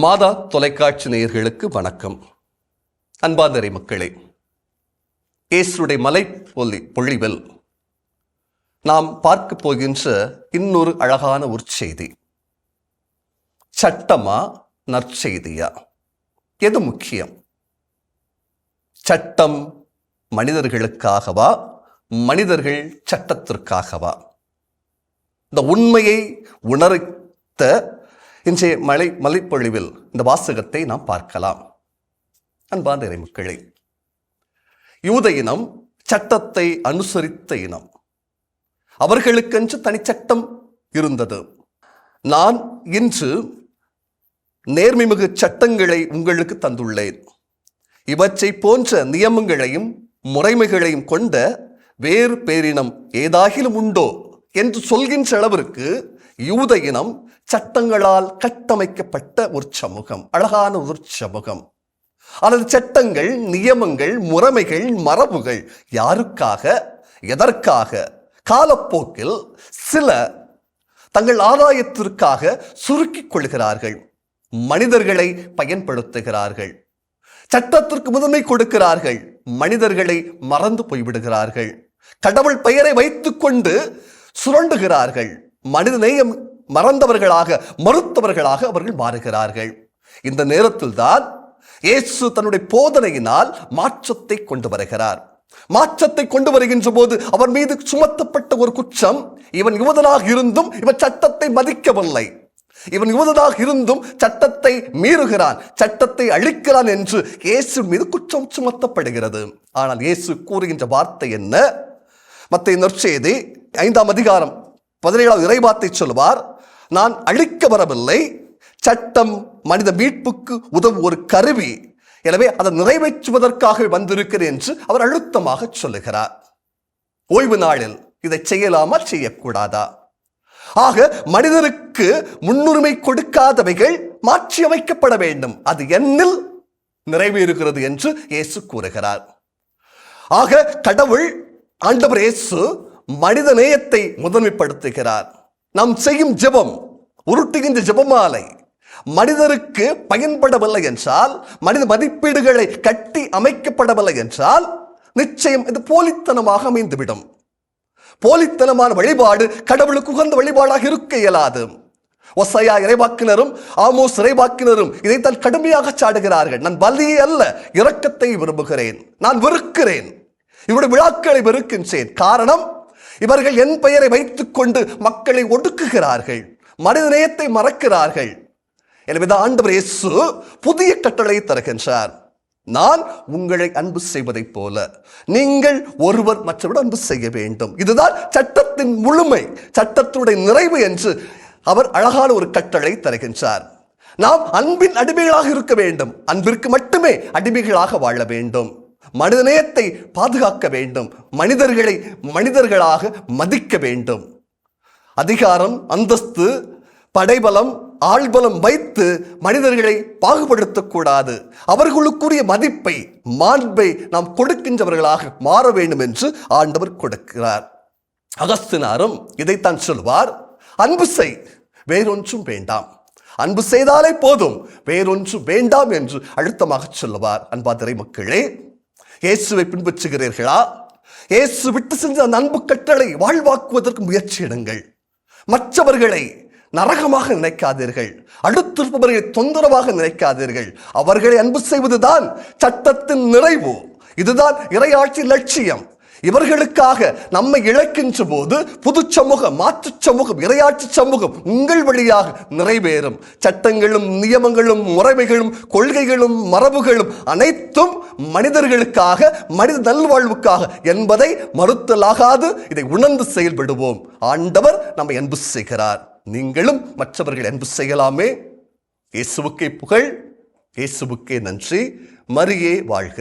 மாதா தொலைக்காட்சி நேயர்களுக்கு வணக்கம். அன்பார்ந்த மக்களே, இயேசுடைய மலை பொழிவில் நாம் பார்க்க போகின்ற இன்னொரு அழகான ஒரு செய்தி. சட்டமா நற்செய்தியா? எது முக்கியம்? சட்டம் மனிதர்களுக்காகவா, மனிதர்கள் சட்டத்திற்காகவா? இந்த உண்மையை உணர்த்த இன்றைய மலைப்பொழிவில் இந்த வாசகத்தை நாம் பார்க்கலாம். அன்பார்ந்த மக்களே, யூத இனம் சட்டத்தை அனுசரித்த இனம். அவர்களுக்கென்று தனிச்சட்டம் இருந்தது. நான் இன்று நேர்மைமிகு சட்டங்களை உங்களுக்கு தந்துள்ளேன். இவற்றை போன்ற நியமங்களையும் முறைமைகளையும் கொண்ட வேறு பேரினம் ஏதாகிலும் உண்டோ என்று சொல்கின்ற அளவிற்கு யூத இனம் சட்டங்களால் கட்டமைக்கப்பட்ட ஒரு சமூகம், அழகான ஒரு சமூகம். அல்லது சட்டங்கள், நியமங்கள், முறைமைகள், மரபுகள் யாருக்காக, எதற்காக? காலப்போக்கில் சில தங்கள் ஆதாயத்திற்காக சுருக்கிக் கொள்கிறார்கள், மனிதர்களை பயன்படுத்துகிறார்கள், சட்டத்திற்கு முதன்மை கொடுக்கிறார்கள், மனிதர்களை மறந்து போய்விடுகிறார்கள், கடவுள் பெயரை வைத்துக் கொண்டு சுரண்டுகிறார்கள், மனித நேயம் மறந்தவர்களாக, மறுத்தவர்களாக அவர்கள் மாறுகிறார்கள். இந்த நேரத்தில் தான் இயேசு தன்னுடைய போதனையினால் மாற்றத்தை கொண்டு வருகிறார். மாற்றத்தை கொண்டு வருகின்ற போது அவர் மீது சுமத்தப்பட்ட ஒரு குற்றம், இவன் யூதனாக இருந்தும் இவன் சட்டத்தை மதிக்கவில்லை, இவன் யூதனாக இருந்தும் சட்டத்தை மீறுகிறான், சட்டத்தை அழிக்கிறான் என்று இயேசு மீது குற்றம் சுமத்தப்படுகிறது. ஆனால் இயேசு கூறுகின்ற வார்த்தை என்ன? மத்தேயு நற்செய்தி 5ஆம் அதிகாரம் 17ஆவது இறைவார்த்தை சொல்வார், நான் அழிக்க வரவில்லை, சட்டம் மனித மீட்புக்கு உதவும் ஒரு கருவி, எனவே அதை நிறைவேற்றுவதற்காக வந்திருக்கிறேன் என்று அவர் அழுத்தமாக சொல்லுகிறார். ஓய்வு நாளில் இதை செய்யலாமா, செய்யக்கூடாதா? ஆக மனிதருக்கு முன்னுரிமை கொடுக்காதவைகள் மாற்றி அமைக்கப்பட வேண்டும். அது என்னில் நிறைவேறுகிறது என்று இயேசு கூறுகிறார். ஆக கடவுள் ஆண்டவர் இயேசு மனித நேயத்தை முதன்மைப்படுத்துகிறார். நாம் செய்யும் ஜெபம், உருட்டுகின்ற ஜெபமாலை மனிதருக்கு பயன்படவில்லை என்றால், மனித மதிப்பீடுகளை கட்டி அமைக்கப்படவில்லை என்றால் நிச்சயம் இது போலித்தனமாக அமைந்துவிடும். போலித்தனமான வழிபாடு கடவுளுக்கு உகந்த வழிபாடாக இருக்க இயலாது. ஒசையா இறைவாக்கினரும் ஆமோஸ் இறைவாக்கினரும் இதைத்தான் கடுமையாக சாடுகிறார்கள். நான் பலியை அல்ல, இரக்கத்தை விரும்புகிறேன், நான் வெறுக்கிறேன், இவருடைய விழாக்களை வெறுக்கின்றேன். காரணம், இவர்கள் என் பெயரை வைத்துக் கொண்டு மக்களை ஒடுக்குகிறார்கள், மனித நேயத்தை மறக்கிறார்கள். எனவேதான் ஆண்டவர் இயேசு புதிய கட்டளை தருகின்றார். நான் உங்களை அன்பு செய்வதைப் போல நீங்கள் ஒருவர் மற்றவர் அன்பு செய்ய வேண்டும். இதுதான் சட்டத்தின் முழுமை, சட்டத்துடைய நிறைவு என்று அவர் அழகான ஒரு கட்டளை தருகின்றார். நாம் அன்பின் அடிமைகளாக இருக்க வேண்டும், அன்பிற்கு மட்டுமே அடிமைகளாக வாழ வேண்டும், மனித நேயத்தை பாதுகாக்க வேண்டும், மனிதர்களை மனிதர்களாக மதிக்க வேண்டும். அதிகாரம், அந்தஸ்து, படைபலம், ஆள்பலம் வைத்து மனிதர்களை பாகுபடுத்தக்கூடாது. அவர்களுக்குரிய மதிப்பை, மாண்பை நாம் கொடுக்கின்றவர்களாக மாற வேண்டும் என்று ஆண்டவர் கொடுக்கிறார். அகஸ்தினாரும் இதைத்தான் சொல்வார், அன்பு செய், வேறொன்றும் வேண்டாம், அன்பு செய்தாலே போதும், வேறொன்றும் வேண்டாம் என்று அழுத்தமாக சொல்லுவார். அன்பார்ந்த மக்களே, இயேசுவை பின்பற்றுகிறீர்களா? இயேசு விட்டு சென்ற அந்த அன்பு கட்டளை வாழ்வாக்குவதற்கு முயற்சி எடுங்கள். மற்றவர்களை நரகமாக நினைக்காதீர்கள், அடுத்திருப்பவர்களை தொந்தரவாக நினைக்காதீர்கள். அவர்களை அன்பு செய்வதுதான் சட்டத்தின் நிறைவு. இதுதான் இறையாட்சி லட்சியம். இவர்களுக்காக நம்மை இழக்கின்ற போது புது சமூகம், மாற்று சமூகம், இறையாட்சி சமூகம் உங்கள் வழியாக நிறைவேறும். சட்டங்களும் நியமங்களும் முறைமைகளும் கொள்கைகளும் மரபுகளும் அனைத்தும் மனிதர்களுக்காக, மனித நல்வாழ்வுக்காக என்பதை மறுத்தலாகாது. இதை உணர்ந்து செயல்படுவோம். ஆண்டவர் நம்மை அன்பு செய்கிறார், நீங்களும் மற்றவர்கள் அன்பு செய்யலாமே. இயேசுவுக்கே புகழ், இயேசுவுக்கே நன்றி. மரியே வாழ்க.